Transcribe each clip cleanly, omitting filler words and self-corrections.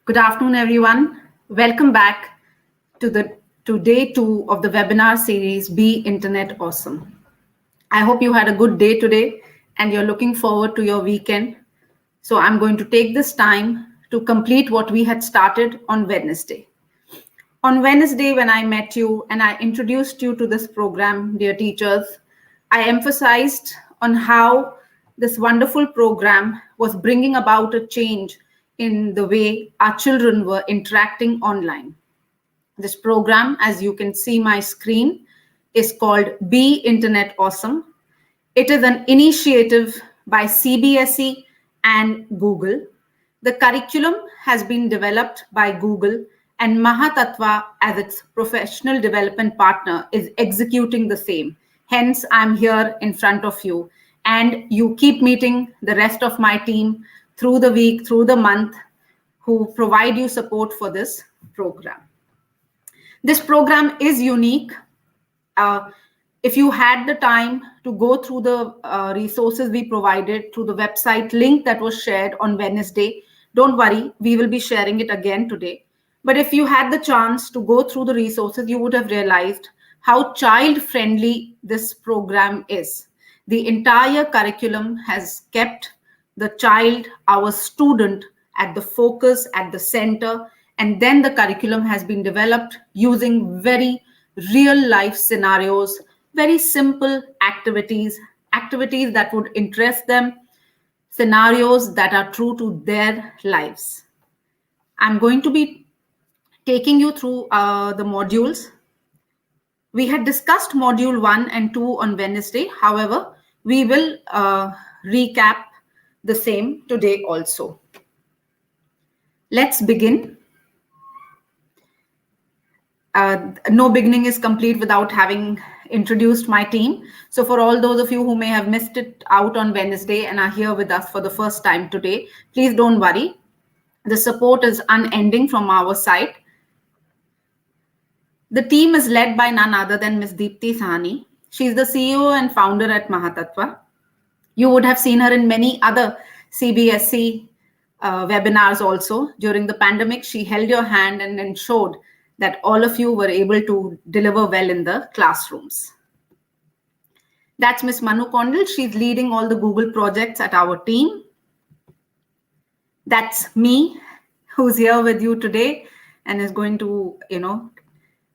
Good afternoon, everyone. Welcome back to day 2 of the webinar series, Be Internet Awesome. I hope you had a good day today and you're looking forward to your weekend. So I'm going to take this time to complete what we had started on Wednesday. On Wednesday, when I met you and I introduced you to this program, dear teachers, I emphasized on how this wonderful program was bringing about a change in the way our children were interacting online. This program, as you can see my screen, is called Be Internet Awesome. It is an initiative by CBSE and Google. The curriculum has been developed by Google, and Mahattattva, as its professional development partner, is executing the same. Hence, I'm here in front of you, and you keep meeting the rest of my team through the week, through the month, who provide you support for this program. This program is unique. If you had the time to go through the resources we provided through the website link that was shared on Wednesday, don't worry, we will be sharing it again today. But if you had the chance to go through the resources, you would have realized how child-friendly this program is. The entire curriculum has kept the child, our student, at the focus, at the center, and then the curriculum has been developed using very real-life scenarios, very simple activities that would interest them, scenarios that are true to their lives. I'm going to be taking you through the modules. We had discussed module 1 and 2 on Wednesday. However, we will recap the same today also. Let's begin. No beginning is complete without having introduced my team. So for all those of you who may have missed it out on Wednesday and are here with us for the first time today, please don't worry. The support is unending from our side. The team is led by none other than Ms. 𝗕𝗲 𝗜𝗁𝗍𝗲. She's the CEO and founder at Mahattattva. You would have seen her in many other CBSE webinars also. During the pandemic, she held your hand and ensured that all of you were able to deliver well in the classrooms. That's Ms. Manu Kondal. She's leading all the Google projects at our team. That's me, who's here with you today and is going to,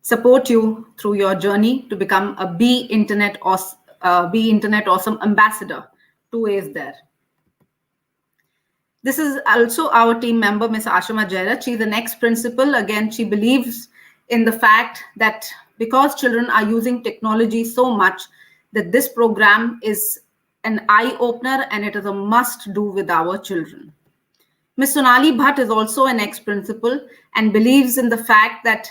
support you through your journey to become a Be Internet Awesome ambassador. 2 A's there. This is also our team member, Ms. Ashima Jaira. She's the next principal. Again, she believes in the fact that because children are using technology so much, that this program is an eye-opener and it is a must-do with our children. Ms. Sonali Bhatt is also an ex-principal and believes in the fact that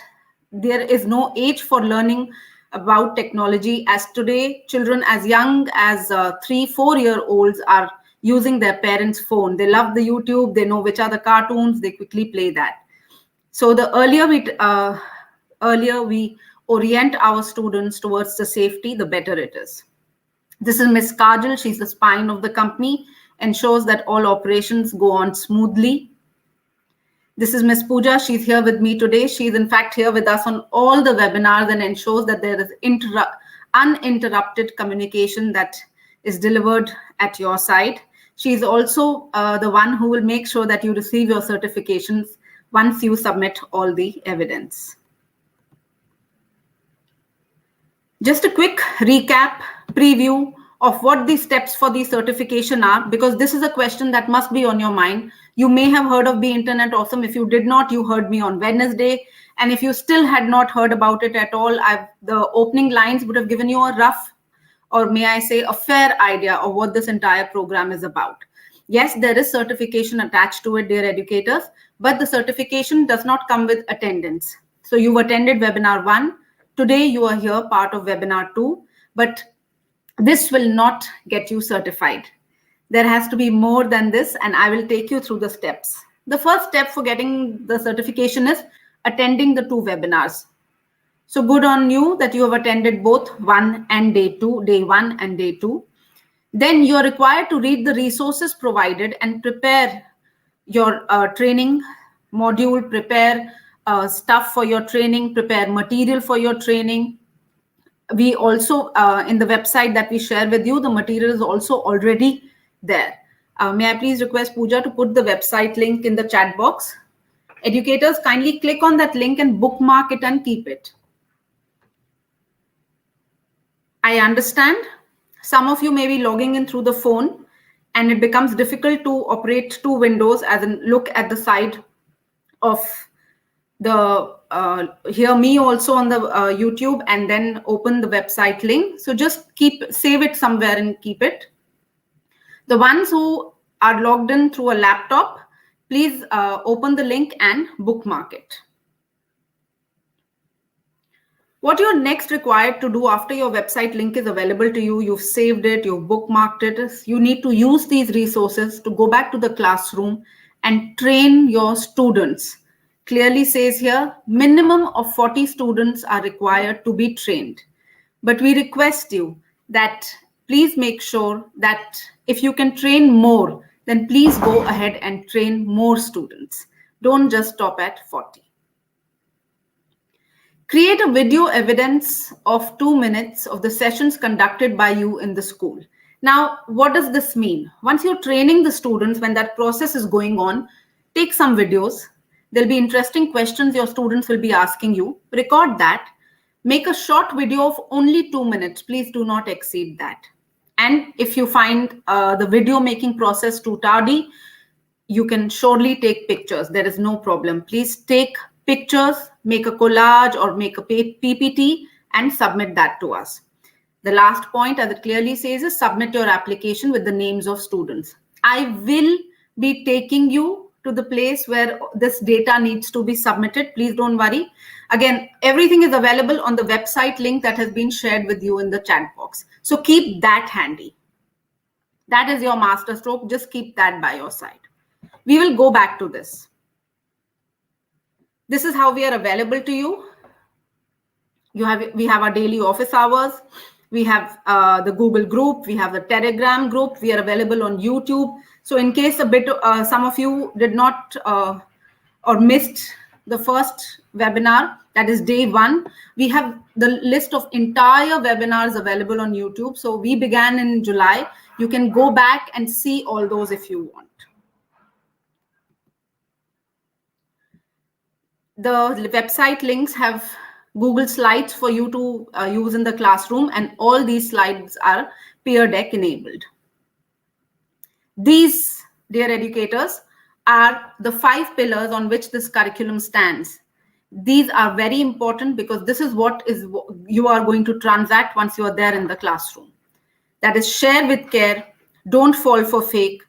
there is no age for learning about technology, as today children as young as 3-4-year-olds are using their parents' phone. They love the YouTube, they know which are the cartoons, they quickly play that. So the earlier we orient our students towards the safety, the better it is. This is Ms. Kajal. She's the spine of the company, ensures that all operations go on smoothly. This is Ms. Pooja. She's here with me today. She's in fact here with us on all the webinars and ensures that there is uninterrupted communication that is delivered at your side. She's also the one who will make sure that you receive your certifications once you submit all the evidence. Just a quick recap, preview of what the steps for the certification are, because this is a question that must be on your mind. You may have heard of Be Internet Awesome. If you did not, you heard me on Wednesday. And if you still had not heard about it at all, the opening lines would have given you a rough, or may I say a fair idea of what this entire program is about. Yes, there is certification attached to it, dear educators, but the certification does not come with attendance. So you've attended webinar 1. Today you are here part of webinar 2, but this will not get you certified. There has to be more than this, and I will take you through the steps. The first step for getting the certification is attending the 2 webinars. So good on you that you have attended both day 1 and day 2. Then you are required to read the resources provided and prepare your training module, prepare stuff for your training, prepare material for your training. We also, in the website that we share with you, the material is also already there. May I please request Pooja to put the website link in the chat box? Educators, kindly click on that link and bookmark it and keep it. I understand some of you may be logging in through the phone and it becomes difficult to operate two windows, as in look at the side of the hear me also on the YouTube and then open the website link. So just save it somewhere and keep it. The ones who are logged in through a laptop, please open the link and bookmark it. What you're next required to do after your website link is available to you, you've saved it, you've bookmarked it, is you need to use these resources to go back to the classroom and train your students. Clearly says here, minimum of 40 students are required to be trained. But we request you that please make sure that if you can train more, then please go ahead and train more students. Don't just stop at 40. Create a video evidence of 2 minutes of the sessions conducted by you in the school. Now, what does this mean? Once you're training the students, when that process is going on, take some videos. There'll be interesting questions your students will be asking you. Record that. Make a short video of only 2 minutes. Please do not exceed that. And if you find the video making process too tardy, you can surely take pictures. There is no problem. Please take pictures, make a collage or make a PPT and submit that to us. The last point, as it clearly says, is submit your application with the names of students. I will be taking you to the place where this data needs to be submitted. Please don't worry. Again, everything is available on the website link that has been shared with you in the chat box. So keep that handy. That is your master stroke. Just keep that by your side. We will go back to this. This is how we are available to you. We have our daily office hours. We have the Google group. We have the Telegram group. We are available on YouTube. So in case some of you did not or missed the first webinar, that is day 1, we have the list of entire webinars available on YouTube. So we began in July. You can go back and see all those if you want. The website links have Google Slides for you to use in the classroom, and all these slides are peer deck enabled. These, dear educators, are the 5 pillars on which this curriculum stands. These are very important because this is what you are going to transact once you are there in the classroom. That is, share with care, don't fall for fake,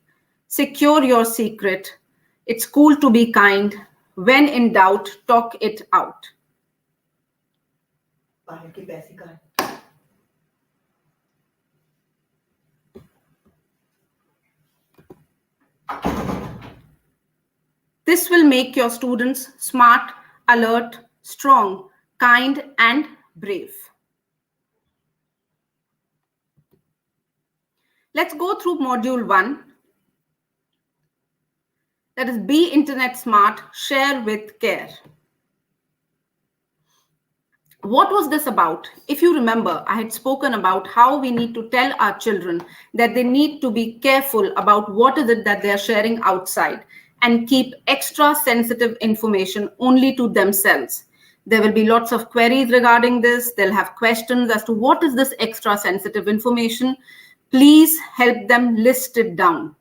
secure your secret, it's cool to be kind, when in doubt, talk it out. This will make your students smart, alert, strong, kind, and brave. Let's go through module 1. That is, be internet smart, share with care. What was this about? If you remember, I had spoken about how we need to tell our children that they need to be careful about what is it that they are sharing outside and keep extra sensitive information only to themselves. There will be lots of queries regarding this. They'll have questions as to what is this extra sensitive information. Please help them list it down.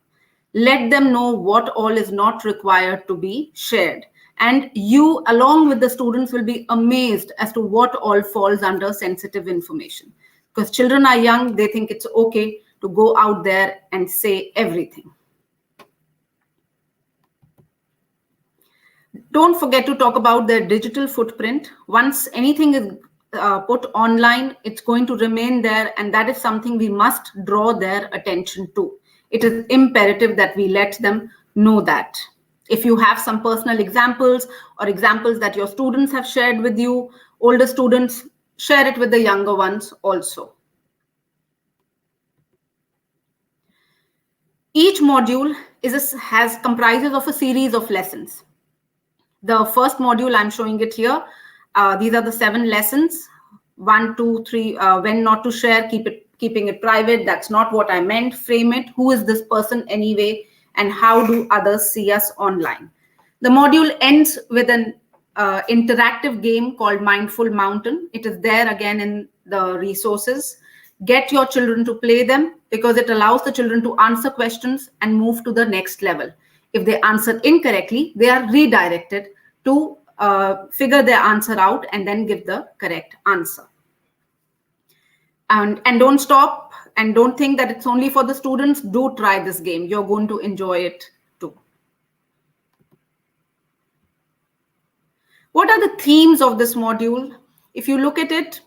Let them know what all is not required to be shared. And you, along with the students, will be amazed as to what all falls under sensitive information. Because children are young, they think it's okay to go out there and say everything. Don't forget to talk about their digital footprint. Once anything is put online, it's going to remain there, and that is something we must draw their attention to. It is imperative that we let them know that. If you have some personal examples or examples that your students have shared with you, older students, share it with the younger ones also. Each module comprises of a series of lessons. The first module, I'm showing it here. These are the 7 lessons. 1, 2, 3, when not to share, keeping it private. That's not what I meant. Frame it. Who is this person anyway? And how do others see us online? The module ends with an interactive game called Mindful Mountain. It is there again in the resources. Get your children to play them because it allows the children to answer questions and move to the next level. If they answer incorrectly, they are redirected to figure their answer out and then give the correct answer. And don't stop and don't think that it's only for the students. Do try this game. You're going to enjoy it too. What are the themes of this module? If you look at it,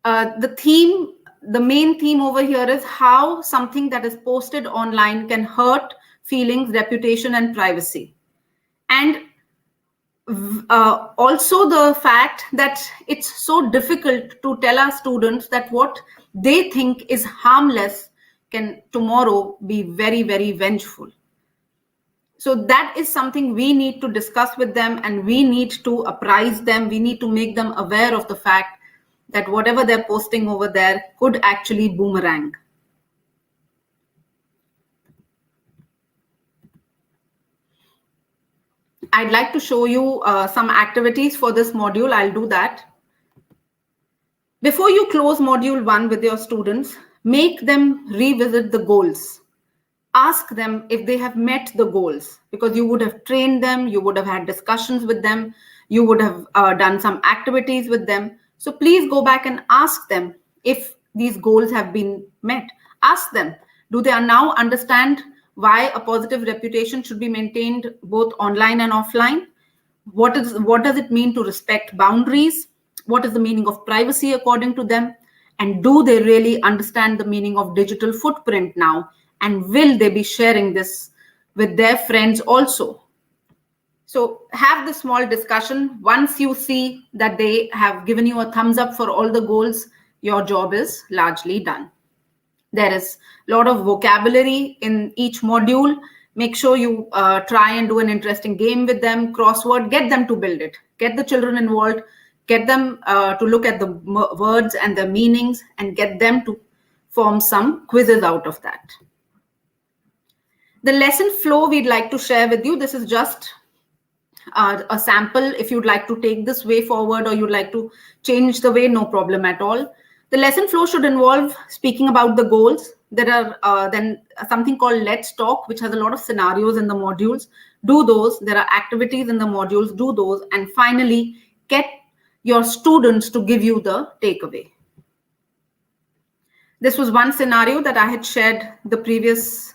the main theme over here is how something that is posted online can hurt feelings, reputation, and privacy. And also the fact that it's so difficult to tell our students that what they think is harmless can tomorrow be very, very vengeful. So that is something we need to discuss with them, and we need to apprise them. We need to make them aware of the fact that whatever they're posting over there could actually boomerang. I'd like to show you some activities for this module. I'll do that. Before you close module 1 with your students, make them revisit the goals. Ask them if they have met the goals, because you would have trained them, you would have had discussions with them, you would have done some activities with them. So please go back and ask them if these goals have been met. Ask them, do they now understand why a positive reputation should be maintained both online and offline? What does it mean to respect boundaries? What is the meaning of privacy according to them? And do they really understand the meaning of digital footprint now? And will they be sharing this with their friends also? So have the small discussion. Once you see that they have given you a thumbs up for all the goals, your job is largely done. There is a lot of vocabulary in each module. Make sure you try and do an interesting game with them, crossword, get them to build it. Get the children involved, get them to look at the words and the meanings, and get them to form some quizzes out of that. The lesson flow we'd like to share with you. This is just a sample. If you'd like to take this way forward or you'd like to change the way, no problem at all. The lesson flow should involve speaking about the goals. There are then something called Let's Talk, which has a lot of scenarios in the modules. Do those. There are activities in the modules. Do those. And finally, get your students to give you the takeaway. This was one scenario that I had shared the previous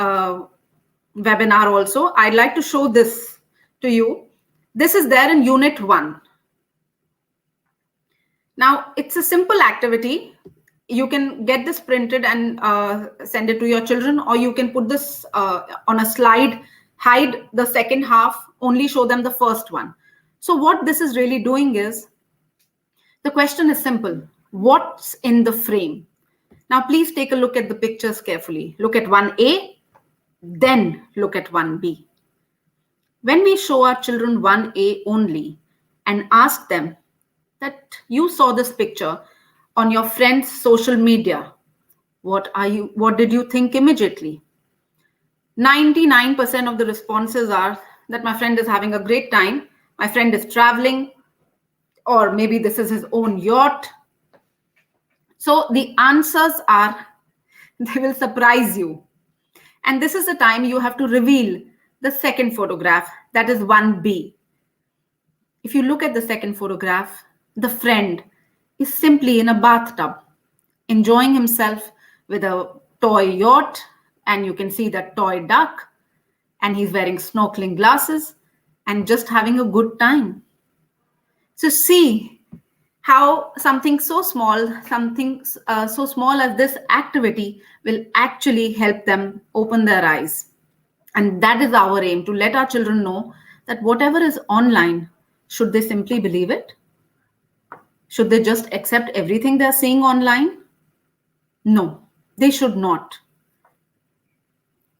webinar also. I'd like to show this to you. This is there in Unit 1. Now, it's a simple activity. You can get this printed and send it to your children, or you can put this on a slide, hide the second half, only show them the first one. So what this is really doing is, the question is simple. What's in the frame? Now, please take a look at the pictures carefully. Look at 1A, then look at 1B. When we show our children 1A only and ask them that you saw this picture on your friend's social media, what did you think immediately? 99% of the responses are that my friend is having a great time, my friend is traveling, or maybe this is his own yacht. So the answers are, they will surprise you. And this is the time you have to reveal the second photograph, that is 1B. If you look at the second photograph, the friend is simply in a bathtub, enjoying himself with a toy yacht, and you can see that toy duck, and he's wearing snorkeling glasses and just having a good time. So see how something so small, so small as this activity will actually help them open their eyes. And that is our aim, to let our children know that whatever is online, should they simply believe it? Should they just accept everything they're seeing online? No, they should not.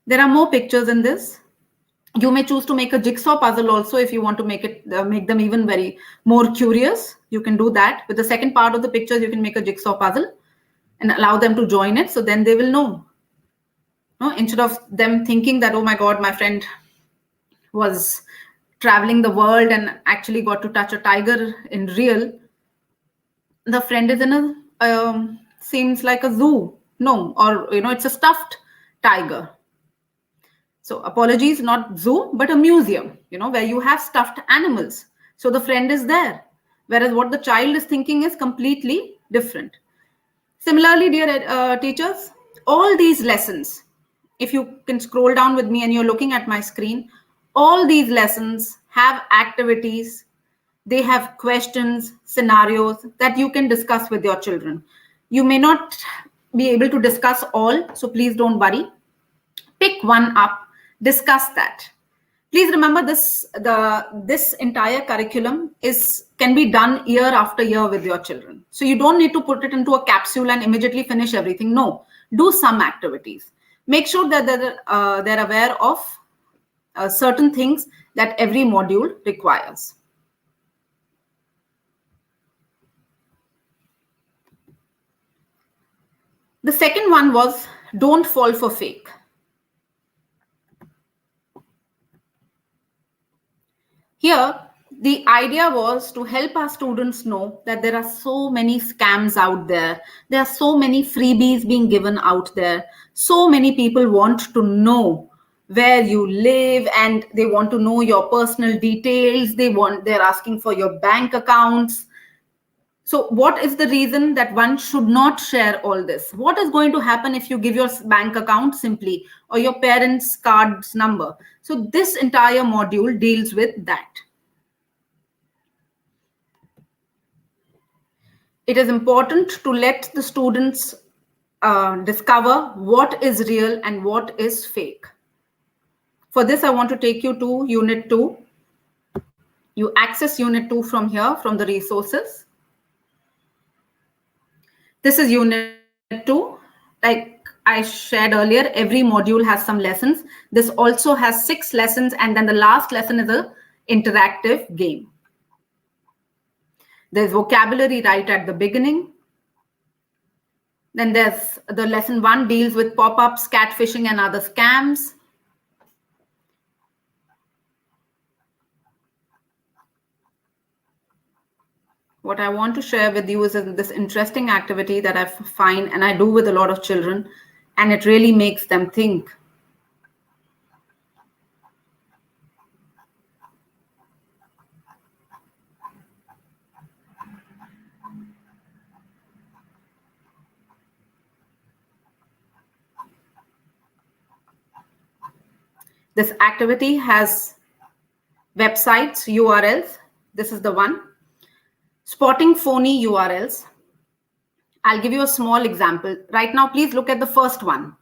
There are more pictures in this. You may choose to make a jigsaw puzzle also if you want to make them even very more curious. You can do that. With the second part of the pictures, you can make a jigsaw puzzle and allow them to join it. So then they will know. No, instead of them thinking that, oh my God, my friend was traveling the world and actually got to touch a tiger in real. The friend is in a seems like a zoo. No, or it's a stuffed tiger. So apologies, not zoo, but a museum, where you have stuffed animals. So the friend is there. Whereas what the child is thinking is completely different. Similarly, dear teachers, all these lessons, if you can scroll down with me and you're looking at my screen, all these lessons have activities, they have questions, scenarios that you can discuss with your children. You may not be able to discuss all, so please don't worry. Pick one up, discuss that. Please remember this entire curriculum can be done year after year with your children. So you don't need to put it into a capsule and immediately finish everything. No, do some activities. Make sure that they're aware of certain things that every module requires. The second one was don't fall for fake. Here, the idea was to help our students know that there are so many scams out there. There are so many freebies being given out there. So many people want to know where you live and they want to know your personal details. They're asking for your bank accounts. So what is the reason that one should not share all this? What is going to happen if you give your bank account simply or your parents' card's number? So this entire module deals with that. It is important to let the students discover what is real and what is fake. For this, I want to take you to Unit 2. You access Unit 2 from here, from the resources. This is Unit 2. Like I shared earlier, every module has some lessons. This also has 6 lessons, and then the last lesson is an interactive game. There's vocabulary right at the beginning. Then there's the lesson 1 deals with pop-ups, catfishing, and other scams. What I want to share with you is this interesting activity that I find and I do with a lot of children, and it really makes them think. This activity has websites, URLs. This is the one. Spotting phony URLs. I'll give you a small example. Right now, please look at the first one.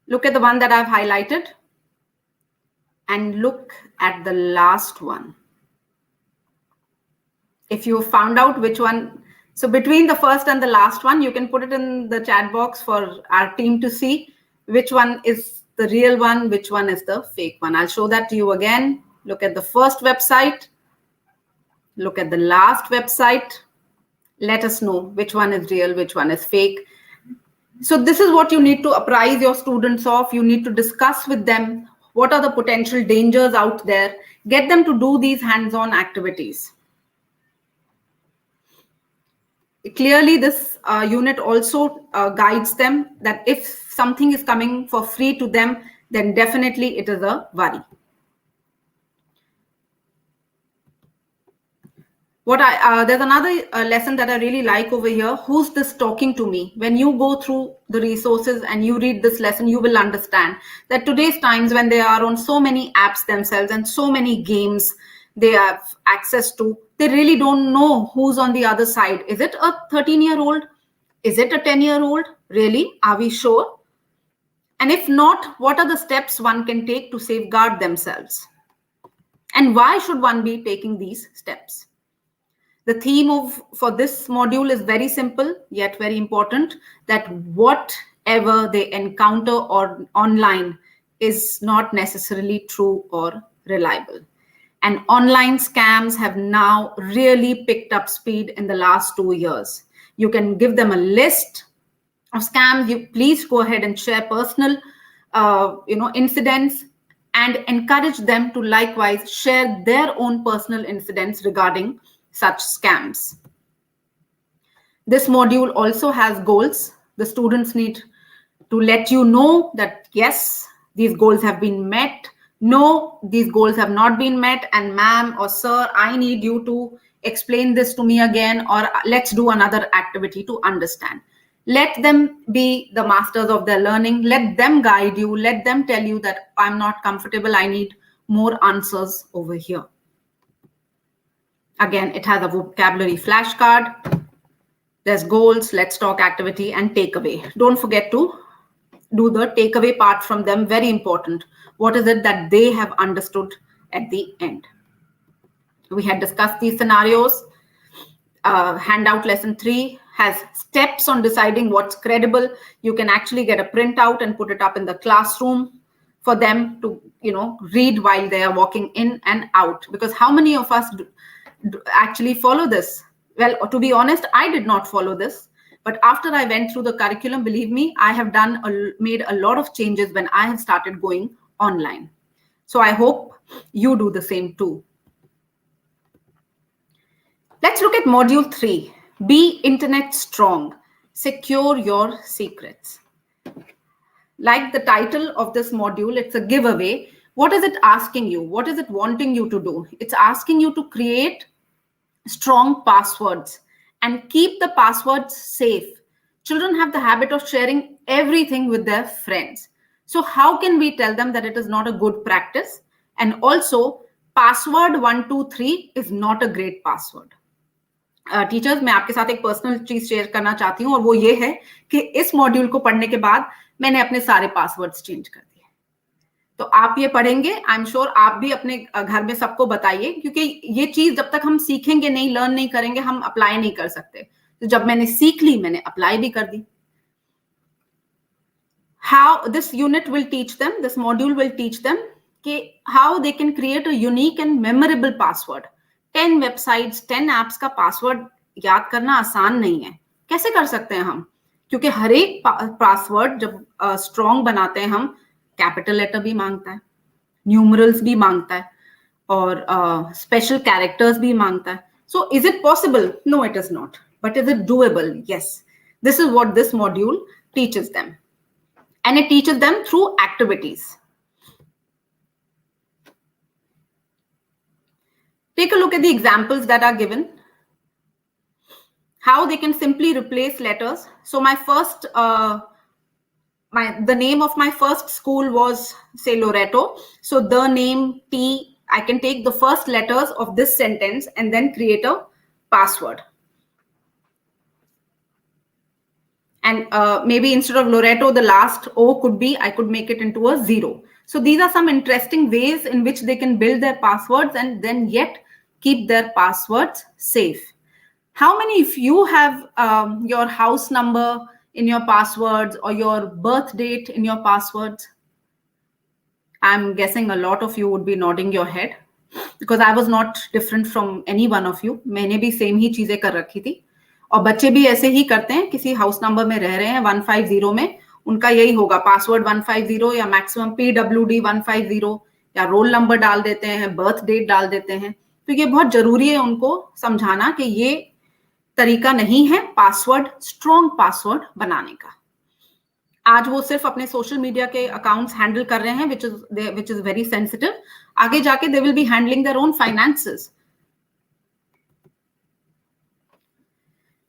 Look at the one that I've highlighted. And look at the last one. If you found out which one, so between the first and the last one, you can put it in the chat box for our team to see which one is the real one, which one is the fake one. I'll show that to you again. Look at the first website. Look at the last website. Let us know which one is real, which one is fake. So this is what you need to apprise your students of. You need to discuss with them what are the potential dangers out there. Get them to do these hands-on activities. Clearly, this unit also guides them that if something is coming for free to them, then definitely it is a worry. There's another lesson that I really like over here. Who's this talking to me? When you go through the resources and you read this lesson, you will understand that today's times, when they are on so many apps themselves and so many games they have access to, they really don't know who's on the other side. Is it a 13-year-old? Is it a 10-year-old? Really? Are we sure? And if not, what are the steps one can take to safeguard themselves? And why should one be taking these steps? The theme for this module is very simple, yet very important, that whatever they encounter or online, is not necessarily true or reliable. And online scams have now really picked up speed in the last 2 years. You can give them a list of scams. You please go ahead and share personal incidents, and encourage them to likewise share their own personal incidents regarding such scams. This module also has goals. The students need to let you know that yes, these goals have been met. No, these goals have not been met, and ma'am or sir, I need you to explain this to me again, or let's do another activity to understand. Let them be the masters of their learning. Let them guide you. Let them tell you that I'm not comfortable. I need more answers over here. Again, it has a vocabulary flashcard. There's goals, let's talk, activity, and takeaway. Don't forget to do the takeaway part from them. Very important. What is it that they have understood at the end? We had discussed these scenarios. Handout lesson 3 has steps on deciding what's credible. You can actually get a printout and put it up in the classroom for them to, read while they are walking in and out. Because how many of us actually follow this? Well, to be honest, I did not follow this. But after I went through the curriculum, believe me, I have made a lot of changes when I have started going online. So I hope you do the same too. Let's look at module 3. Be internet strong. Secure your secrets. Like the title of this module, it's a giveaway. What is it asking you? What is it wanting you to do? It's asking you to create strong passwords and keep the passwords safe. Children have the habit of sharing everything with their friends. So how can we tell them that it is not a good practice? And also, password 123 is not a great password. Teachers मैं आपके साथ एक personal चीज share करना चाहती हूँ, और वो ये है कि इस मॉड्यूल को पढ़ने के बाद मैंने अपने सारे पासवर्ड्स चेंज कर दिए. तो आप ये पढ़ेंगे, आई एम श्योर आप भी अपने घर में सबको बताइए, क्योंकि ये चीज जब तक हम सीखेंगे नहीं, लर्न नहीं करेंगे, हम अप्लाई नहीं कर सकते. तो जब मैंने सीख ली, मैंने अप्लाई भी कर दी. How this unit will teach them, this module will teach them how they can create a unique and memorable password. 10 websites, 10 apps का पासवर्ड याद करना आसान नहीं है. कैसे कर सकते हैं हम? क्योंकि हर एक पासवर्ड जब स्ट्रॉन्ग बनाते हैं हम, कैपिटल लेटर भी मांगता है, न्यूमरल्स भी मांगता है, और स्पेशल कैरेक्टर्स भी मांगता है. So is it possible? No, it is not. But is it doable? Yes. This is what this module teaches them, and it teaches them through activities. Take a look at the examples that are given. How they can simply replace letters. So my first, the name of my first school was, say, Loreto. So the name T, I can take the first letters of this sentence and then create a password. And maybe instead of Loreto, the last O could be, I could make it into a 0. So these are some interesting ways in which they can build their passwords and then yet keep their passwords safe. How many of you have your house number in your passwords or your birth date in your passwords? I'm guessing a lot of you would be nodding your head because I was not different from any one of you. मैंने भी same ही चीजें कर रखी थी, और बच्चे भी ऐसे ही करते हैं. किसी हाउस नंबर में रह रहे हैं 150 में, उनका यही होगा पासवर्ड 150 या मैक्सिमम PWD 150, या रोल नंबर डाल देते हैं, बर्थ डेट डाल देते हैं. तो ये बहुत जरूरी है उनको समझाना कि ये तरीका नहीं है पासवर्ड, स्ट्रॉन्ग पासवर्ड बनाने का. आज वो सिर्फ अपने सोशल मीडिया के अकाउंट्स हैंडल कर रहे हैं, which is very sensitive. आगे जाके they will be handling their own finances.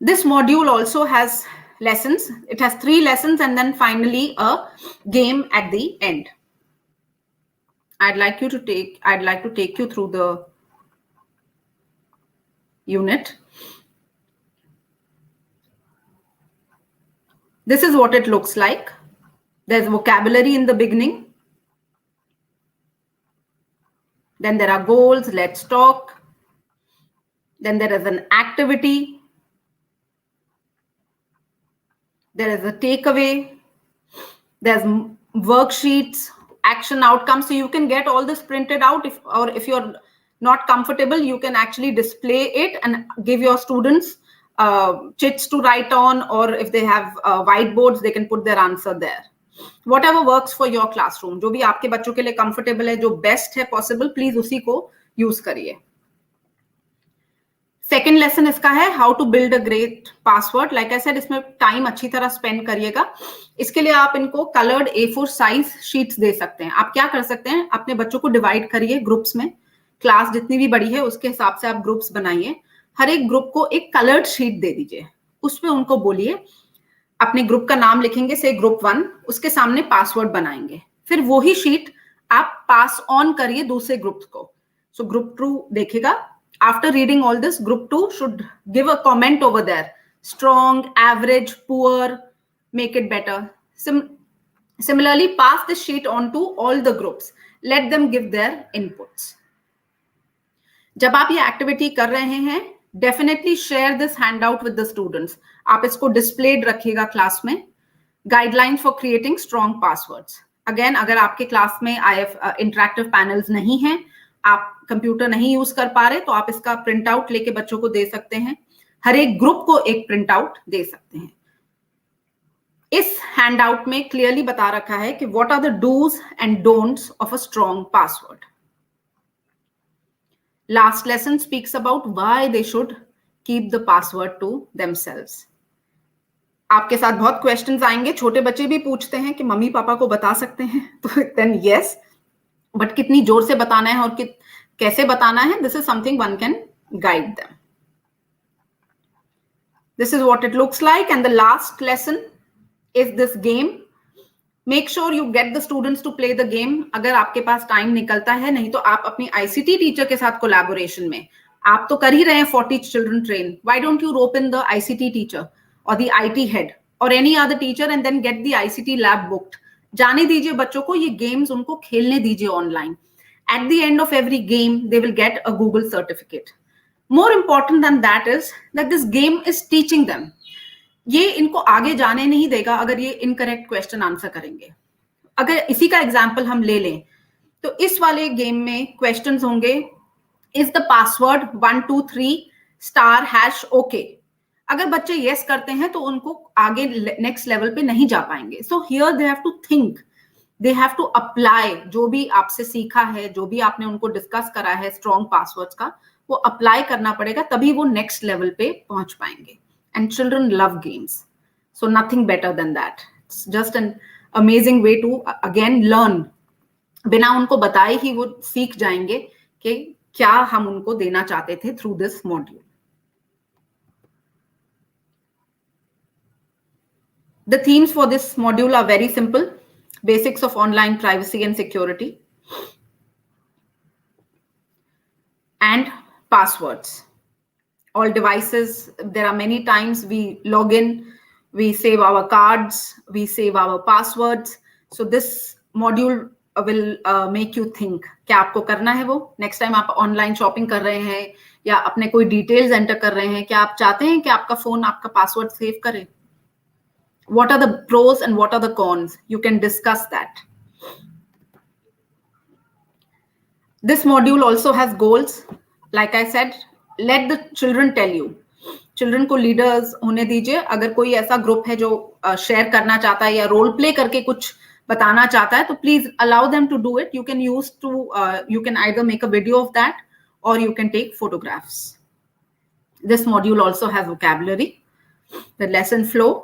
This module also has lessons. It has 3 lessons and then finally a game at the end. I'd like to take you through the unit. This is what it looks like. There's vocabulary in the beginning. Then there are goals, let's talk. Then there is an activity. There is a takeaway. There's worksheets, action outcomes. So you can get all this printed out, if you're not comfortable, you can actually display it and give your students chits to write on, or if they have whiteboards, they can put their answer there. Whatever works for your classroom, जो भी आपके बच्चों के लिए comfortable है, जो best है possible, please उसी को use करिए. सेकेंड लेसन इसका है how to build a great password. Like I said, इसमें टाइम अच्छी तरह स्पेंड करिएगा. इसके लिए आप इनको कलर्ड A4 साइज शीट्स दे सकते हैं. आप क्या कर सकते हैं, अपने बच्चों को डिवाइड करिए ग्रुप्स में. क्लास जितनी भी बड़ी है उसके हिसाब से आप ग्रुप्स बनाइए. हर एक ग्रुप को एक कलर्ड शीट दे दीजिए. उसमें उनको बोलिए, अपने ग्रुप का नाम लिखेंगे, से ग्रुप 1, उसके सामने पासवर्ड बनाएंगे. फिर वही शीट आप पास ऑन करिए दूसरे ग्रुप को. सो ग्रुप 2 देखेगा. After reading all this, group 2 should give a comment over there. Strong, average, poor, make it better. Similarly, pass this sheet on to all the groups. Let them give their inputs. जब आप ये activity कर रहे हैं, definitely share this handout with the students. आप इसको displayed रखिएगा class में. Guidelines for creating strong passwords. Again, अगर आपके क्लास में interactive panels नहीं हैं, आप कंप्यूटर नहीं यूज कर पा रहे, तो आप इसका प्रिंट आउट लेके बच्चों को दे सकते हैं. हर एक ग्रुप को एक प्रिंट आउट दे सकते हैं. इस हैंड आउट में क्लियरली बता रखा है कि what are the dos and don'ts of a strong password. Last lesson speaks about why they should keep the password to themselves. आपके साथ बहुत क्वेश्चंस आएंगे. छोटे बच्चे भी पूछते हैं कि मम्मी पापा को बता सकते हैं, तो देन यस, बट कितनी जोर से बताना है और कैसे बताना है, this is something one can guide them. This is what it looks like. And the last lesson is this game. Make sure you get the students to play the game. अगर आपके पास टाइम निकलता है, नहीं तो आप अपनी ICT teacher के साथ कोलैबोरेशन में, आप तो कर ही रहे हैं 40 children train. Why don't you rope in the ICT teacher or the IT head or any other teacher and then get the ICT lab booked. जाने दीजिए बच्चों को, ये गेम्स उनको खेलने दीजिए online. At the end of every game, they will get a Google certificate. More important than that is that this game is teaching them. ये इनको आगे जाने नहीं देगा अगर ये इनकरेक्ट क्वेश्चन आंसर करेंगे. अगर इसी का एग्जाम्पल हम ले लें, तो इस वाले गेम में क्वेश्चंस होंगे, इज द पासवर्ड 123*# ओके. अगर बच्चे यस करते हैं तो उनको आगे नेक्स्ट लेवल पे नहीं जा पाएंगे. So here they have to think, they have to apply. जो भी आपसे सीखा है, जो भी आपने उनको डिस्कस करा है स्ट्रॉन्ग पासवर्ड्स का, वो अप्लाई करना पड़ेगा, तभी वो नेक्स्ट लेवल पे पहुंच पाएंगे. And children love games, so nothing better than that. It's just an amazing way to again learn. बिना उनको बताए ही वो सीख जाएंगे कि क्या हम उनको देना चाहते थे through this module. The themes for this module are very simple. Basics of online privacy and security, and passwords. All devices, there are many times we log in, we save our cards, we save our passwords. So this module will make you think क्या आपको करना है वो. Next time आप online shopping कर रहे हैं या अपने कोई डिटेल्स एंटर कर रहे हैं, क्या आप चाहते हैं कि आपका फोन आपका पासवर्ड सेव करे? What are the pros and what are the cons? You can discuss that. This module also has goals. Like I said, let the children tell you. Children को leaders होने दीजिए. अगर कोई ऐसा group है जो share करना चाहता है या रोल प्ले करके कुछ बताना चाहता है, तो please allow them to do it. You can either make a video of that or you can take photographs. This module also has vocabulary, the lesson flow.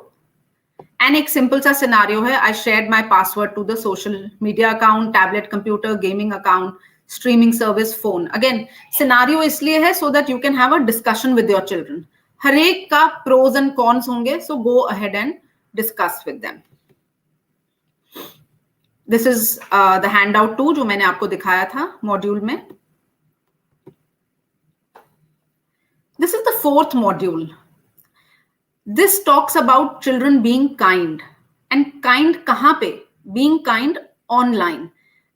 And एक सिंपल सा scenario है. I shared my password to the social media account, tablet, computer, gaming account, streaming service, phone. Again scenario इसलिए है so that you can have a discussion with your children. हर एक का pros and cons होंगे, so go ahead and discuss with them. This is the hand out 2 जो मैंने आपको दिखाया था मॉड्यूल में. This is the 4th module. This talks about children being kind, and kind kahan pe? Being kind online.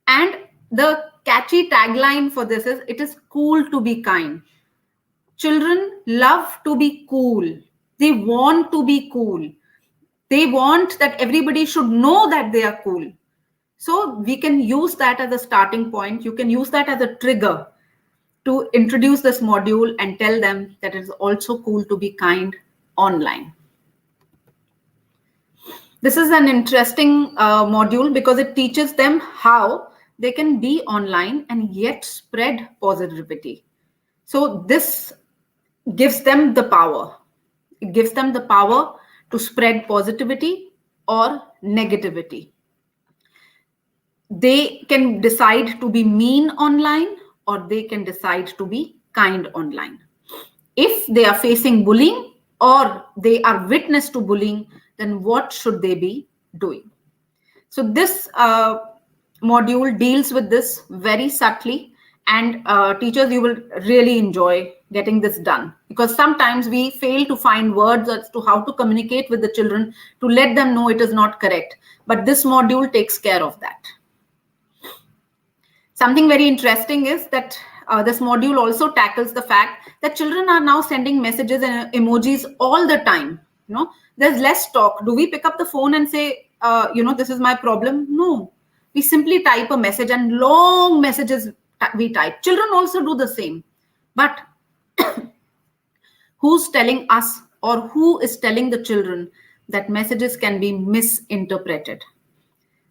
And the catchy tagline for this is, it is cool to be kind. Children love to be cool. They want to be cool. They want that everybody should know that they are cool. So we can use that as a starting point. You can use that as a trigger to introduce this module and tell them that it is also cool to be kind online. This is an interesting module because it teaches them how they can be online and yet spread positivity. So this gives them the power. It gives them the power to spread positivity or negativity. They can decide to be mean online or they can decide to be kind online. If they are facing bullying or they are witness to bullying, then what should they be doing? So this module deals with this very subtly, and teachers, you will really enjoy getting this done, because sometimes we fail to find words as to how to communicate with the children to let them know it is not correct. But this module takes care of that. Something very interesting is that this module also tackles the fact that children are now sending messages and emojis all the time. There's less talk. Do we pick up the phone and say, this is my problem? No. We simply type a message, and long messages we type. Children also do the same. But who's telling us, or who is telling the children that messages can be misinterpreted?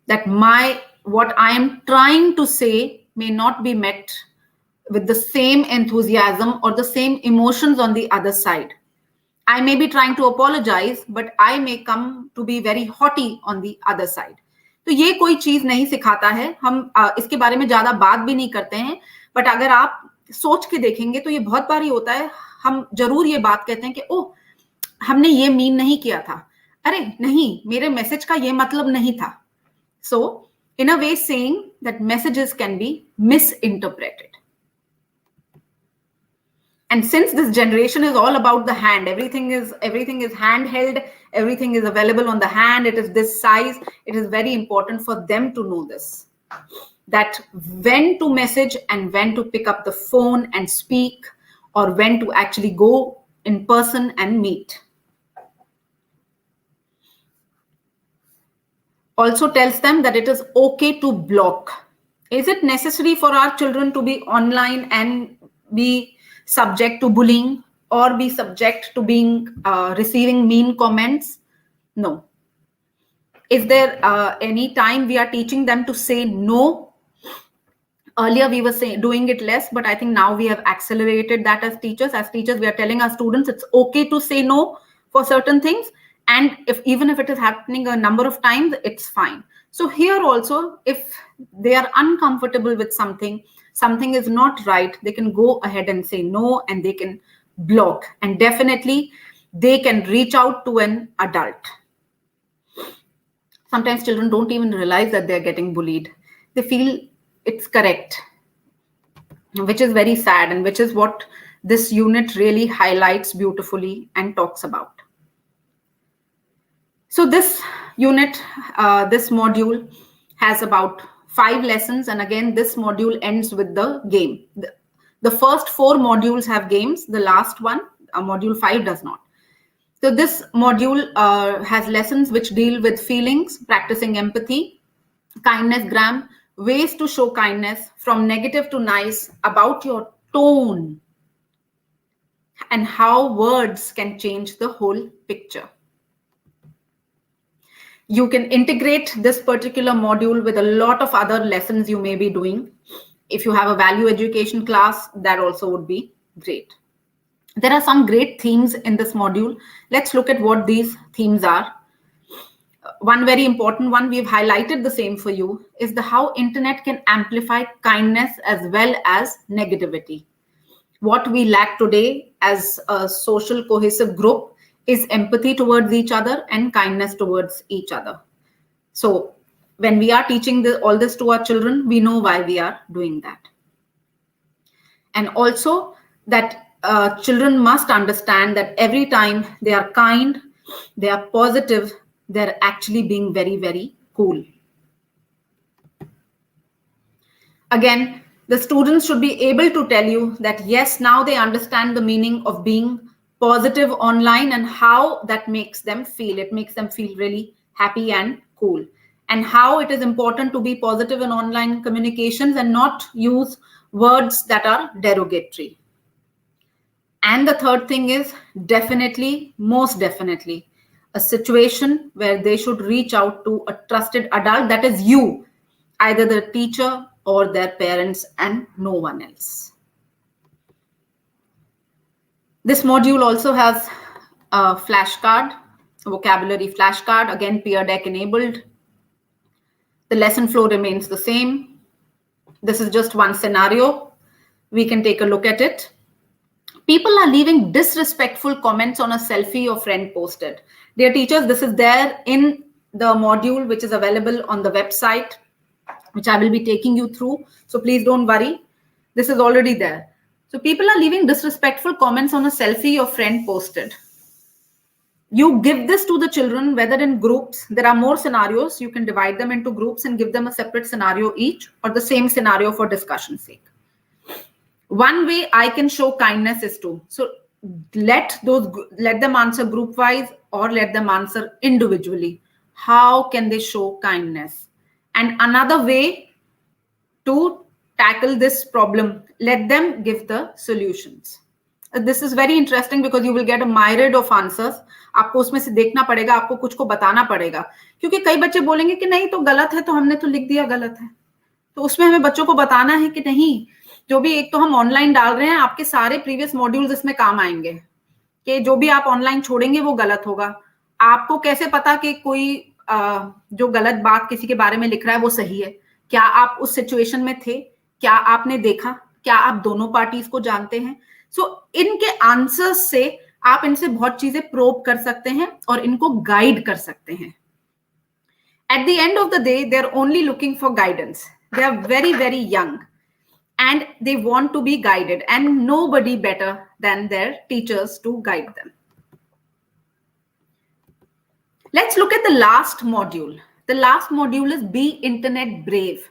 That what I am trying to say may not be met with the same enthusiasm or the same emotions on the other side. I may be trying to apologize, but I may come to be very haughty on the other side. तो ये कोई चीज नहीं सिखाता है. हम इसके बारे में ज्यादा बात भी नहीं करते हैं, बट अगर आप सोच के देखेंगे तो ये बहुत बार ही होता है. हम जरूर ये बात कहते हैं कि ओह, हमने ये मीन नहीं किया था. अरे नहीं, मेरे मैसेज का ये मतलब नहीं था. So, in a way, saying that messages can be misinterpreted. And since this generation is all about the hand, everything is handheld, everything is available on the hand, it is this size, it is very important for them to know this. That when to message and when to pick up the phone and speak, or when to actually go in person and meet. Also tells them that it is okay to block. Is it necessary for our children to be online and be subject to bullying or be subject to being receiving mean comments? No. Is there any time we are teaching them to say no? Earlier we were doing it less, but I think now we have accelerated that as teachers. As teachers, we are telling our students it's okay to say no for certain things. And even if it is happening a number of times, it's fine. So here also, if they are uncomfortable with something is not right, they can go ahead and say no, and they can block. And definitely, they can reach out to an adult. Sometimes children don't even realize that they're getting bullied. They feel it's correct, which is very sad, and which is what this unit really highlights beautifully and talks about. So this unit, this module has about 5 lessons. And again, this module ends with the game. The first 4 modules have games. The last one, module 5, does not. So this module has lessons which deal with feelings, practicing empathy, kindness gram, ways to show kindness, from negative to nice, about your tone, and how words can change the whole picture. You can integrate this particular module with a lot of other lessons you may be doing. If you have a value education class, that also would be great. There are some great themes in this module. Let's look at what these themes are. One very important one, we've highlighted the same for you, is how internet can amplify kindness as well as negativity. What we lack today as a social cohesive group is empathy towards each other and kindness towards each other. So when we are teaching all this to our children, we know why we are doing that. And also that children must understand that every time they are kind, they are positive, they're actually being very, very cool. Again, the students should be able to tell you that yes, now they understand the meaning of being positive online and how that makes them feel. It makes them feel really happy and cool. and how it is important to be positive in online communications and not use words that are derogatory. And the third thing is definitely, most definitely, a situation where they should reach out to a trusted adult, that is you, either the teacher or their parents, and no one else. This module also has a flashcard, a vocabulary flashcard, again peer deck enabled. The lesson flow remains the same. This is just one scenario. We can take a look at it. People are leaving disrespectful comments on a selfie a friend posted. Dear teachers, this is there in the module which is available on the website, which I will be taking you through. So please don't worry. This is already there. So people are leaving disrespectful comments on a selfie a friend posted. You give this to the children, whether in groups. There are more scenarios. You can divide them into groups and give them a separate scenario each, or the same scenario for discussion's sake. One way I can show kindness is to, so let them answer group wise or let them answer individually. How can they show kindness? And another way to tackle this problem, let them give the solutions. This is very interesting because you will get a myriad of answers. आपको उसमें से देखना पड़ेगा, आपको कुछ को बताना पड़ेगा, क्योंकि कई बच्चे बोलेंगे कि नहीं तो गलत है, तो हमने तो लिख दिया गलत है. तो उसमें हमें बच्चों को बताना है कि नहीं, जो भी एक तो हम ऑनलाइन डाल रहे हैं, आपके सारे प्रीवियस मॉड्यूल्स इसमें काम आएंगे, कि जो भी आप ऑनलाइन छोड़ेंगे वो गलत होगा. आपको कैसे पता कि कोई जो गलत बात किसी के बारे में लिख रहा है वो सही है? क्या आप उस सिचुएशन में थे? क्या आपने देखा? क्या आप दोनों पार्टीज को जानते हैं? सो इनके आंसर्स से आप इनसे बहुत चीजें प्रोब कर सकते हैं और इनको गाइड कर सकते हैं. At the end of the day, they're only looking for guidance. They are very, very young and they want to be guided, and nobody better than their teachers to guide them. Let's look at the last module. The last module is Be Internet Brave.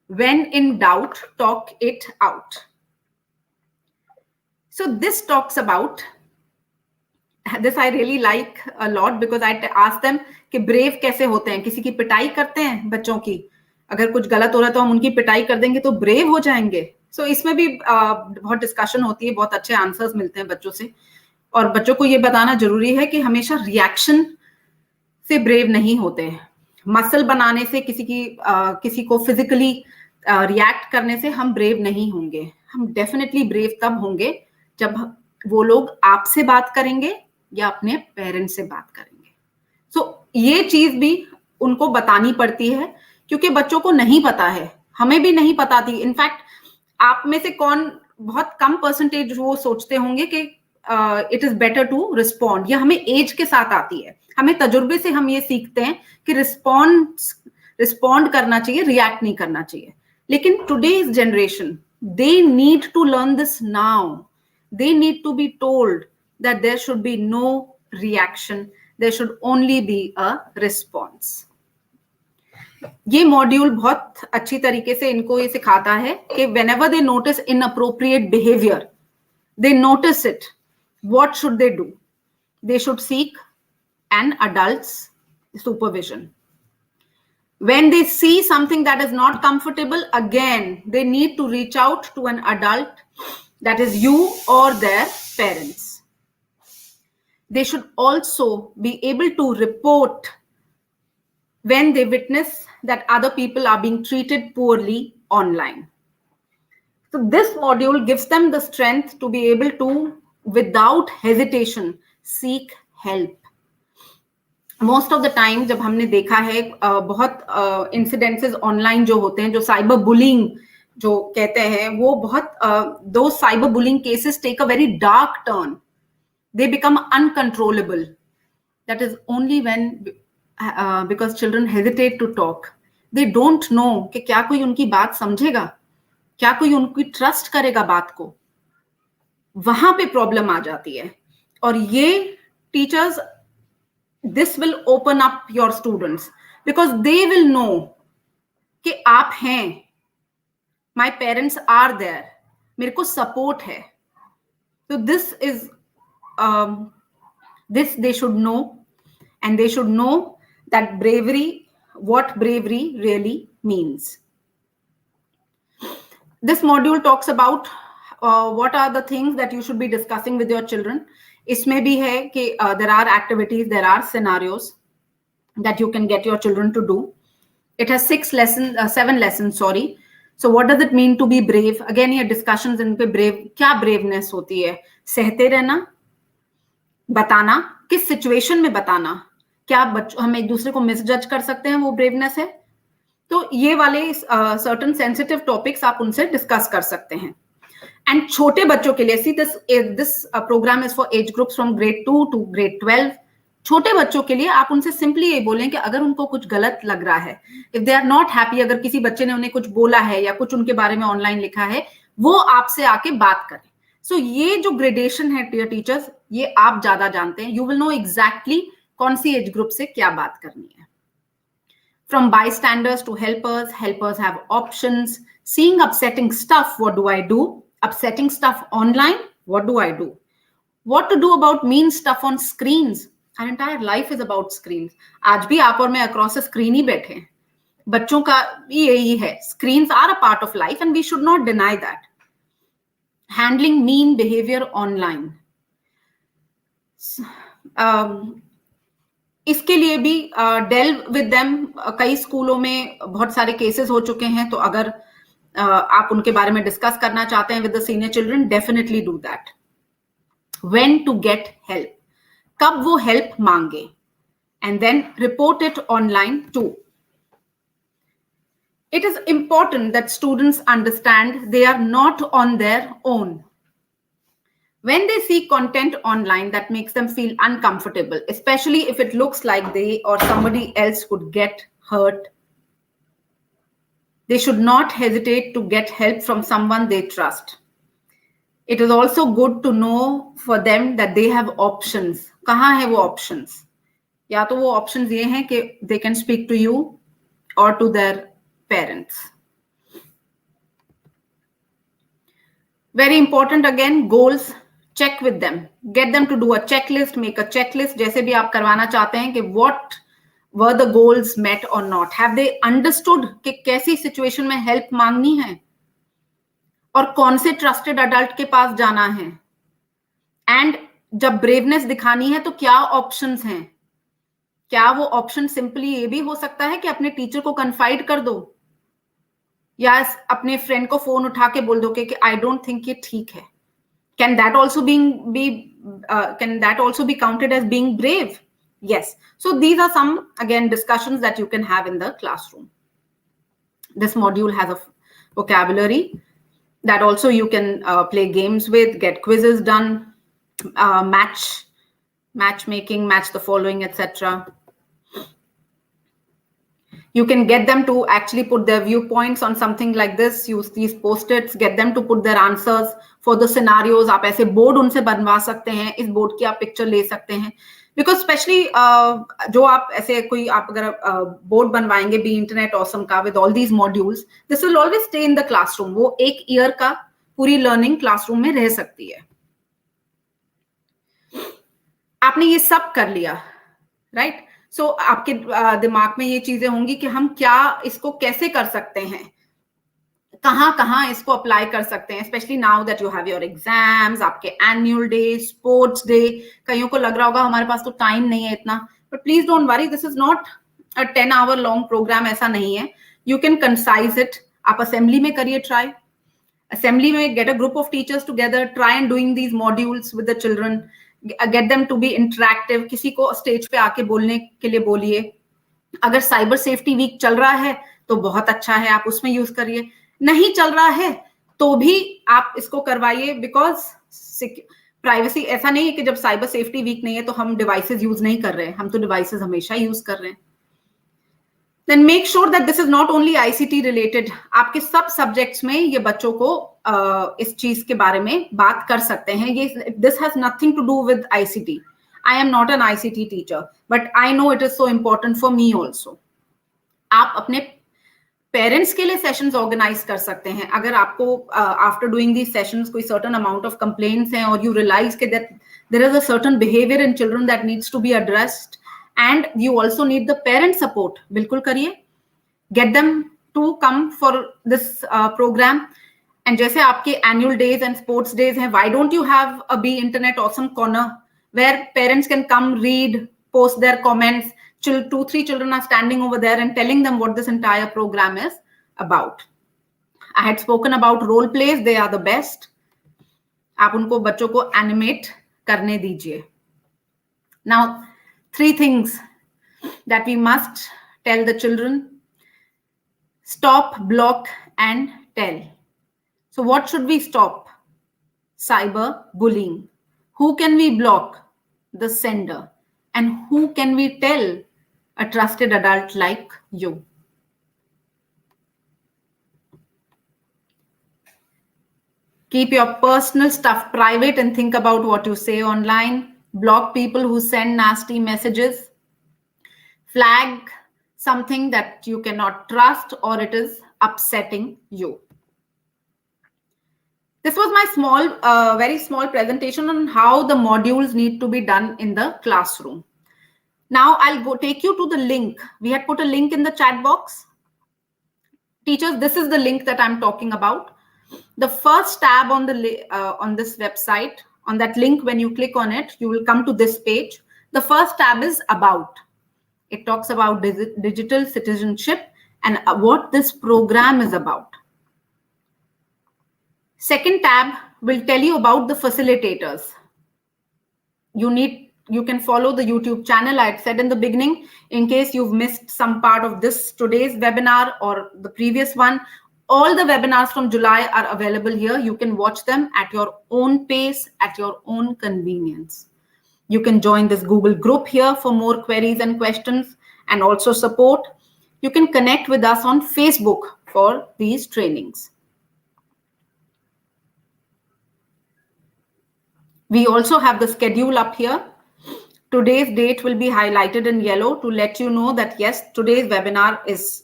When in doubt, talk it out. So this talks about, this I really like a lot because I ask them कि brave कैसे होते हैं. किसी की पिटाई करते हैं बच्चों की, अगर कुछ गलत हो रहा है तो हम उनकी पिटाई कर देंगे तो brave हो जाएंगे. So इसमें भी बहुत डिस्कशन होती है, बहुत अच्छे आंसर्स मिलते हैं बच्चों से. और बच्चों को ये बताना जरूरी है कि हमेशा रिएक्शन से ब्रेव नहीं होते. मसल बनाने से, किसी को फिजिकली रिएक्ट करने से हम ब्रेव नहीं होंगे. हम डेफिनेटली ब्रेव तब होंगे जब वो लोग आपसे बात करेंगे या अपने पेरेंट्स से बात करेंगे. सो ये चीज भी उनको बतानी पड़ती है, क्योंकि बच्चों को नहीं पता है, हमें भी नहीं पता थी. इनफैक्ट आप में से कौन, बहुत कम परसेंटेज वो सोचते होंगे कि it is better to respond. ये हमें एज के साथ आती है, हमें तजुर्बे से हम ये सीखते हैं कि रिस्पॉन्ड करना चाहिए, रिएक्ट नहीं करना चाहिए. लेकिन today's generation, they need to learn this now. They need to be told that there should be no reaction. There should only be a response. ये मॉड्यूल बहुत अच्छी तरीके से इनको ये सिखाता है कि whenever they notice inappropriate behavior, they notice it. What should they do? They should seek an adult's supervision. When they see something that is not comfortable, again, they need to reach out to an adult, that is you or their parents. They should also be able to report when they witness that other people are being treated poorly online. So this module gives them the strength to be able to, without hesitation, seek help. Most of the time जब हमने देखा है बहुत incidences online जो होते हैं, जो cyber bullying जो कहते हैं, वो बहुत those cyber bullying cases take a very dark turn. They become uncontrollable. That is only when because children hesitate to talk. They don't know कि क्या कोई उनकी बात समझेगा, क्या कोई उनकी ट्रस्ट करेगा बात को. वहां पे प्रॉब्लम आ जाती है. और ये teachers, this will open up your students because they will know कि आप हैं, my parents are there, मेरे को support है. So this is this they should know, and they should know that bravery what bravery really means. This module talks about what are the things that you should be discussing with your children. इसमें भी है कि there are activities, there are scenarios that you can get your children to do. It has 7 lessons, sorry. So what does it mean to be brave? Again, ये discussions इन पे brave, क्या braveness होती है? सहते रहना, बताना, किस situation में बताना, क्या हम एक दूसरे को मिसजज कर सकते हैं, वो braveness है. तो ये वाले certain sensitive topics आप उनसे discuss कर सकते हैं. And छोटे बच्चों के लिए, see this program is for age groups from grade 2 to grade 12. छोटे बच्चों के लिए आप उनसे सिंपली ये बोलें कि अगर उनको कुछ गलत लग रहा है, if they are not happy, अगर किसी बच्चे ने उन्हें कुछ बोला है या कुछ उनके बारे में ऑनलाइन लिखा है, वो आपसे आके बात करें. सो ये जो ग्रेडेशन है डियर टीचर्स, ये आप ज्यादा जानते हैं. यू विल नो एग्जैक्टली कौन सी एज ग्रुप से क्या बात करनी है. From bystanders to helpers, helpers have options. Seeing upsetting stuff, what do I do? Upsetting stuff online, what do I do? What to do about mean stuff on screens? Our entire life is about screens. आज भी आप और मैं across a screen ही बैठे हैं. बच्चों का भी यही है. Screens are a part of life and we should not deny that. Handling mean behavior online. इसके लिए भी delve with them. कई स्कूलों में बहुत सारे केसेस हो चुके हैं, तो अगर आप उनके बारे में डिस्कस करना चाहते हैं with the senior children, definitely do that. When to get help. कब वो हेल्प मांगे, and then report it online too. It is important that students understand they are not on their own. When they see content online that makes them feel uncomfortable, especially if it looks like they or somebody else could get hurt, they should not hesitate to get help from someone they trust. It is also good to know for them that they have options. कहाँ है वो options? या तो वो options ये हैं कि they can speak to you or to their parents. Very important again, goals. Check with them. Get them to do a checklist, make a checklist. जैसे भी आप करवाना चाहते हैं कि what were the goals met or not? Have they understood कि कैसी situation में help मांगनी है? और कौन से ट्रस्टेड अडल्ट के पास जाना है, एंड जब ब्रेवनेस दिखानी है तो क्या ऑप्शंस हैं. क्या वो ऑप्शन सिंपली ये भी हो सकता है कि अपने टीचर को कन्फाइड कर दो, या अपने फ्रेंड को फोन उठा के बोल दो कि आई डोंट थिंक ये ठीक है. Can that also be counted as being brave? Yes. So these are some, again, discussions that you can have in the classroom. This module has a vocabulary that also you can play games with, get quizzes done, matchmaking, match the following, etc. You can get them to actually put their viewpoints on something like this. Use these post-its, get them to put their answers for the scenarios. आप ऐसे board उनसे बनवा सकते हैं. इस board की आप picture ले सकते हैं. बिकॉज स्पेशली जो आप ऐसे कोई आप अगर बोर्ड बनवाएंगे बी इंटरनेट ऑसम का with all these modules, this will always stay in the classroom. वो एक ईयर का पूरी लर्निंग क्लासरूम में रह सकती है. आपने ये सब कर लिया, राइट? सो आपके दिमाग में ये चीजें होंगी कि हम क्या इसको कैसे कर सकते हैं, कहाँ कहाँ इसको अप्लाई कर सकते हैं, specially now that you have your exams, आपके एनुअल डे, स्पोर्ट्स डे. कईयों को लग रहा होगा हमारे पास तो टाइम नहीं है इतना, but please don't worry, this is not a 10 hour long program. ऐसा नहीं है. You can concise it. आप असेंबली में करिए ट्राई. असेंबली में get a group of teachers together, try and doing these modules with the children, get them to be interactive. किसी को stage पे आके बोलने के लिए बोलिए. अगर साइबर सेफ्टी वीक चल रहा है तो बहुत अच्छा है, आप उसमें यूज करिए. नहीं चल रहा है तो भी आप इसको करवाइए, बिकॉज प्राइवेसी, ऐसा नहीं है कि जब साइबर सेफ्टी वीक नहीं है तो हम डिवाइसेस यूज नहीं कर रहे हैं. हम तो डिवाइसेस हमेशा यूज कर रहे हैं. Then make sure that this is not only ICT related. आपके सब सब्जेक्ट्स में ये बच्चों को इस चीज के बारे में बात कर सकते हैं. ये this has nothing to do with ICT. I am not an ICT teacher, but I know it is so important for me also. आप अपने पेरेंट्स के लिए सेशंस ऑर्गेनाइज कर सकते हैं. अगर आपको आफ्टर डूइंग दीज सेशंस कोई सर्टेन अमाउंट ऑफ कंप्लेंट्स हैं और यू रियलाइज के that there is a certain behaviour in children that needs to be addressed, and you also need the parent support. बिल्कुल करिए, get them to come for this program. And जैसे आपके annual days and sports days हैं, why don't you have a Be Internet Awesome corner where parents can come, read, post their comments. 2-3 children are standing over there and telling them what this entire program is about. I had spoken about role plays. They are the best. आप उनको बच्चों को animate करने दीजिए. Now, 3 things that we must tell the children. Stop, block, and tell. So what should we stop? Cyber bullying. Who can we block? The sender. And who can we tell? A trusted adult like you. Keep your personal stuff private and think about what you say online. Block people who send nasty messages. Flag something that you cannot trust or it is upsetting you. This was my small, very small presentation on how the modules need to be done in the classroom. Now I'll go take you to the link. We had put a link in the chat box. Teachers, this is the link that I'm talking about. The first tab on this website, on that link, when you click on it, you will come to this page. The first tab is About. It talks about digital citizenship and what this program is about. Second tab will tell you about the facilitators. You can follow the YouTube channel. I had said in the beginning, in case you've missed some part of today's webinar or the previous one, all the webinars from July are available here. You can watch them at your own pace, at your own convenience. You can join this Google group here for more queries and questions and also support. You can connect with us on Facebook for these trainings. We also have the schedule up here. Today's date will be highlighted in yellow to let you know that yes, today's webinar is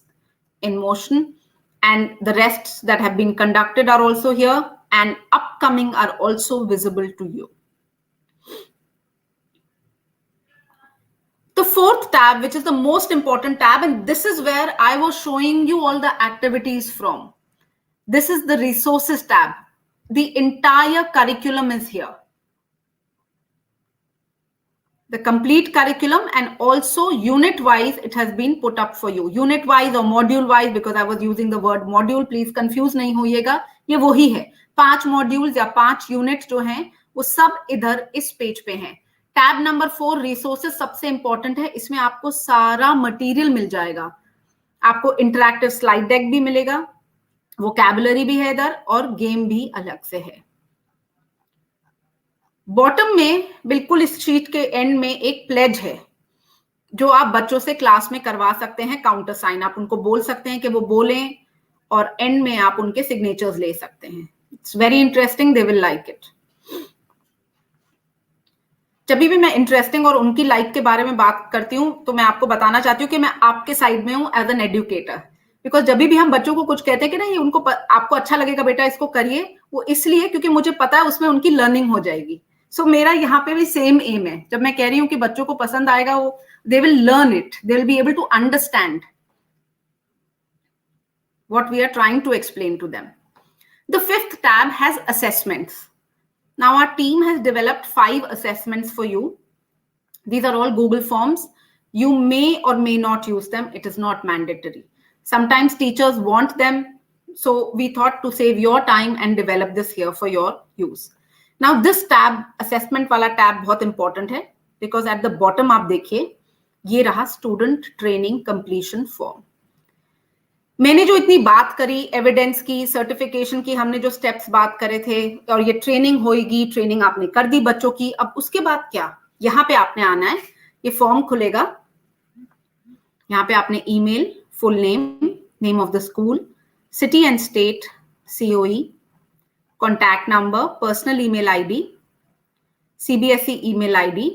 in motion and the rests that have been conducted are also here and upcoming are also visible to you. The fourth tab, which is the most important tab, and this is where I was showing you all the activities from. This is the resources tab. The entire curriculum is here. The complete curriculum and also unit-wise, it has been put up for you. Unit-wise or module-wise, because I was using the word module, please confuse नहीं होइएगा. ये वही है. 5 modules या 5 units जो हैं, वो सब इधर इस पेज पे हैं. टैब नंबर 4 रिसोर्सेज सबसे इंपॉर्टेंट है. इसमें आपको सारा मटेरियल मिल जाएगा. आपको इंटरैक्टिव स्लाइड डेक भी मिलेगा, वोकैबुलरी भी है इधर और गेम भी अलग से है. बॉटम में बिल्कुल इस शीट के एंड में एक प्लेज है जो आप बच्चों से क्लास में करवा सकते हैं. काउंटर साइन आप उनको बोल सकते हैं कि वो बोलें और एंड में आप उनके सिग्नेचर्स ले सकते हैं. It's very interesting, they will like it. जब भी मैं इंटरेस्टिंग और उनकी लाइक के बारे में बात करती हूँ तो मैं आपको बताना चाहती हूँ कि मैं आपके साइड में हूँ एज एन एडुकेटर. बिकॉज जब भी हम बच्चों को कुछ कहते हैं कि नहीं उनको आपको अच्छा लगेगा बेटा इसको करिए, वो इसलिए क्योंकि मुझे पता है उसमें उनकी लर्निंग हो जाएगी. सो मेरा यहाँ पे भी सेम एम है. जब मैं कह रही हूँ कि बच्चों को पसंद आएगा, वो they will learn it, they will be able to understand what we are trying to explain to them. The 5th tab has assessments. Now our team has developed 5 assessments for you. These are all Google forms. You may or may not use them. It is not mandatory. Sometimes teachers want them. So we thought to save your time and develop this here for your use. Now this tab, assessment वाला tab बहुत important है because at the bottom आप देखिए ये रहा student training completion form. मैंने जो इतनी बात करी एविडेंस की, सर्टिफिकेशन की, हमने जो स्टेप्स बात करे थे और ये ट्रेनिंग होगी, ट्रेनिंग आपने कर दी बच्चों की. अब उसके बाद क्या? यहाँ पे आपने आना है, ये फॉर्म खुलेगा. यहाँ पे आपने email, full name, name of the school, city and state, COE, contact number, personal email ID, CBSE email ID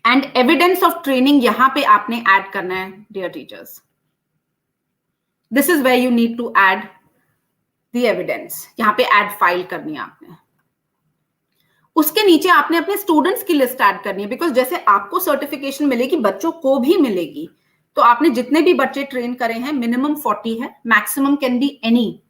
and evidence of training यहाँ पे आपने ऐड करना है. Dear teachers, This is where you need to add the evidence. यहाँ पे add file करनी है आपने. उसके नीचे आपने अपने स्टूडेंट्स की लिस्ट ऐड करनी है, बिकॉज जैसे आपको सर्टिफिकेशन मिलेगी बच्चों को भी मिलेगी। तो आपने जितने भी बच्चे ट्रेन करे हैं, मिनिमम 40 है, मैक्सिमम कैन बी एनी,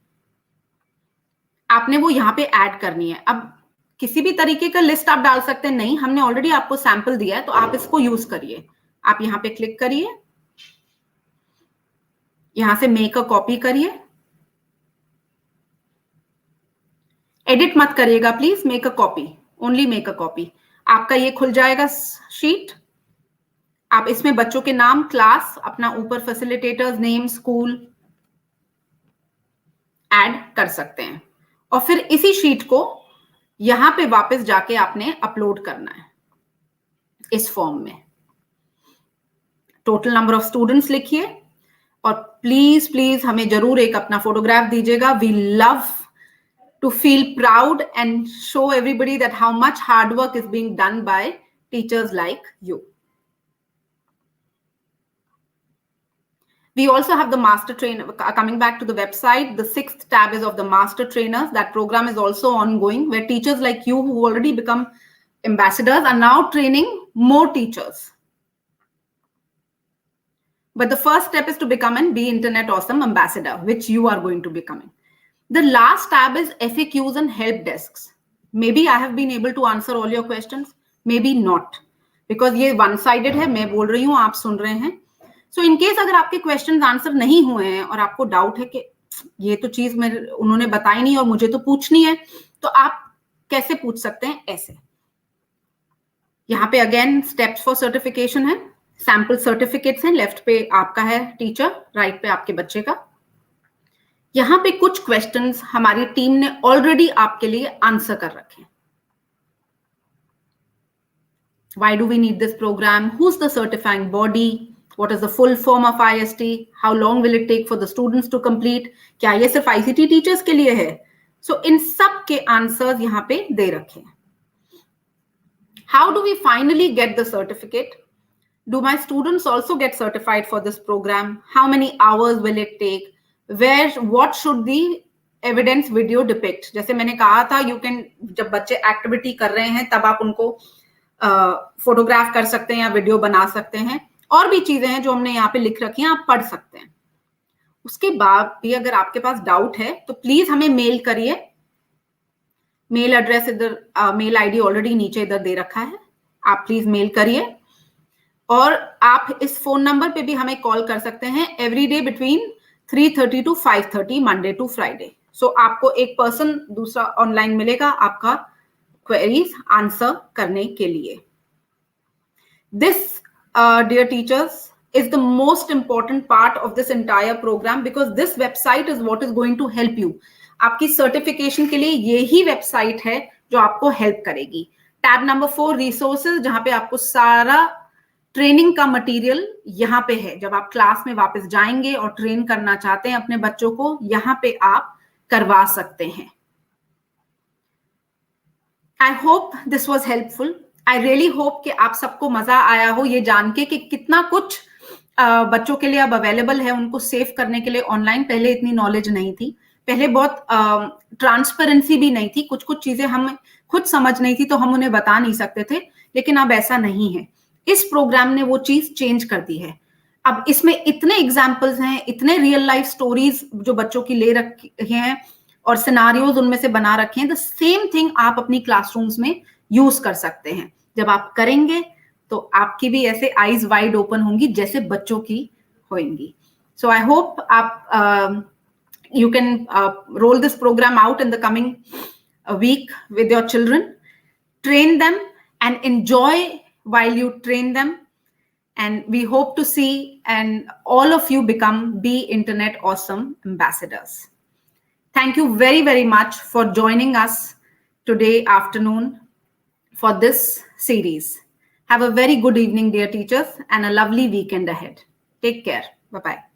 आपने वो यहाँ पे ऐड करनी है। अब किसी भी तरीके का लिस्ट आप डाल सकते हैं, नहीं, हमने ऑलरेडी आपको सैंपल दिया है तो आप इसको यूज करिए। आप यहाँ पे क्लिक करिए, यहां से मेक अ कॉपी करिए, एडिट मत करिएगा please, make a copy, only make a copy. आपका ये खुल जाएगा शीट। आप इसमें बच्चों के नाम, क्लास, अपना ऊपर फैसिलिटेटर्स नेम, स्कूल ऐड कर सकते हैं और फिर इसी शीट को यहां पे वापस जाके आपने अपलोड करना है इस फॉर्म में। टोटल नंबर ऑफ स्टूडेंट्स लिखिए और प्लीज प्लीज हमें जरूर एक अपना फोटोग्राफ दीजिएगा। We love to feel proud and show everybody that how much hard work is being done by teachers like you. We also have the master trainer. Coming back to the website, the 6th tab is of the master trainers. That program is also ongoing, where teachers like you who already become ambassadors are now training more teachers. But the first step is to become an Be Internet Awesome ambassador, which you are going to be becoming. The last tab is FAQs and help desks. Maybe I have been able to answer all your questions, maybe not, because ये one sided है, मैं बोल रही हूँ, आप सुन रहे हैं। So in case अगर आपके questions आंसर नहीं हुए हैं और आपको डाउट है कि ये तो चीज उन्होंने बताई नहीं और मुझे तो पूछनी है, तो आप कैसे पूछ सकते हैं? ऐसे यहाँ पे अगेन स्टेप्स फॉर सर्टिफिकेशन है, सैम्पल सर्टिफिकेट्स हैं, लेफ्ट पे आपका है टीचर, राइट पे आपके बच्चे का। यहां पे कुछ क्वेश्चंस हमारी टीम ने ऑलरेडी आपके लिए आंसर कर रखे हैं। Why do we need this program? Who's the certifying body? What is the full form of IST? How long will it take for the students to complete? क्या ये सिर्फ ICT टीचर्स के लिए है? So इन सब के आंसर्स यहाँ पे दे रखे हैं। How do we finally get the certificate? Do my students also get certified for this program? How many hours will it take? What should the evidence video depict? जैसे मैंने कहा था, you can, जब बच्चे एक्टिविटी कर रहे हैं तब आप उनको फोटोग्राफ कर सकते हैं या वीडियो बना सकते हैं। और भी चीजें हैं जो हमने यहाँ पे लिख रखी हैं, आप पढ़ सकते हैं। उसके बाद भी अगर आपके पास डाउट है तो प्लीज हमें मेल करिए। मेल एड्रेस इधर, मेल आईडी ऑलरेडी नीचे इधर दे रखा है, आप प्लीज मेल करिए। और आप इस फोन नंबर पे भी हमें कॉल कर सकते हैं every day between 3:30 to 5:30 Monday to Friday. So आपको एक पर्सन दूसरा ऑनलाइन मिलेगा आपका क्वेरीज आंसर करने के लिए। This dear teachers is the most important part of this entire program, because this website is what is going to help you. आपकी certification के लिए यही वेबसाइट है जो आपको हेल्प करेगी। टैब नंबर 4 रिसोर्सेज, जहां पे आपको सारा ट्रेनिंग का मटेरियल यहाँ पे है। जब आप क्लास में वापस जाएंगे और ट्रेन करना चाहते हैं अपने बच्चों को, यहाँ पे आप करवा सकते हैं। I hope this was helpful. I really hope कि आप सबको मजा आया हो ये जान के कि कितना कुछ बच्चों के लिए अब अवेलेबल है उनको सेव करने के लिए ऑनलाइन। पहले इतनी नॉलेज नहीं थी, पहले बहुत ट्रांसपेरेंसी भी नहीं थी, कुछ कुछ चीजें हम खुद समझ नहीं थी तो हम उन्हें बता नहीं सकते थे, लेकिन अब ऐसा नहीं है। इस प्रोग्राम ने वो चीज चेंज कर दी है। अब इसमें इतने एग्जाम्पल्स हैं, इतने रियल लाइफ स्टोरीज जो बच्चों की ले रखे हैं और सिनारियोज उनमें से बना रखे हैं। द सेम थिंग आप अपनी क्लासरूम्स में यूज कर सकते हैं। जब आप करेंगे तो आपकी भी ऐसे आईज वाइड ओपन होंगी जैसे बच्चों की होंगी। सो आई होप आप you can roll this program out in the coming week with your children. Train them and enjoy while you train them. And we hope to see and all of you become Be Internet Awesome ambassadors. Thank you very, very much for joining us today afternoon for this series. Have a very good evening, dear teachers, and a lovely weekend ahead. Take care. Bye-bye.